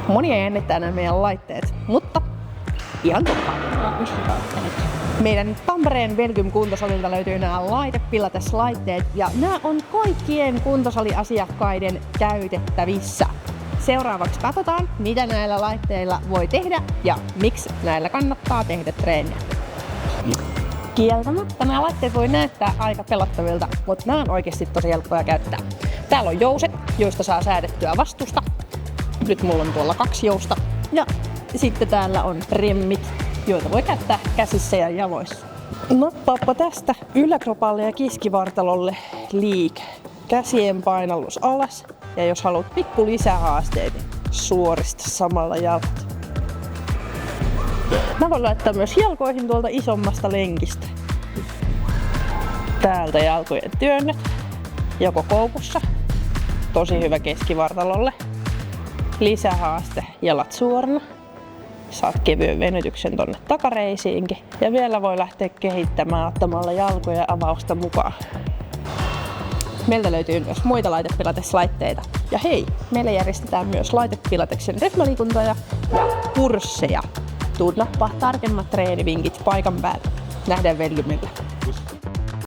Monia jännittää nämä meidän laitteet, mutta ihan totta. Meidän Tampereen Belgium kuntosalilta löytyy nämä laitepilates-laitteet ja nämä on kaikkien kuntosaliasiakkaiden käytettävissä. Seuraavaksi katsotaan, mitä näillä laitteilla voi tehdä ja miksi näillä kannattaa tehdä treeniä. Kieltämättä nämä laitteet voi näyttää aika pelottavilta, mutta nämä on oikeasti tosi helppoja käyttää. Täällä on jouset, joista saa säädettyä vastusta. Nyt mulla on tuolla 2 jousta. Ja sitten täällä on remmit, joita voi käyttää käsissä ja jaloissa. Nappaappa tästä yläkropalle ja keskivartalolle liike. Käsien painallus alas. Ja jos haluat pikku lisähaasteita, suorista samalla jalat. Mä voin laittaa myös jalkoihin tuolta isommasta lenkistä. Täältä jalkojen työnnöt, joko koukussa. Tosi hyvä keskivartalolle. Lisähaaste, jalat suorana. Saat kevyen venytyksen tonne takareisiinkin. Ja vielä voi lähteä kehittämään ottamalla jalkojen avausta mukaan. Meiltä löytyy myös muita laitepilates-laitteita. Ja hei, meillä järjestetään myös laitepilateksen ryhmäliikuntoja ja kursseja. Tuu nappaa tarkemmat treenivinkit paikan päällä. Nähdään Belgiumilla.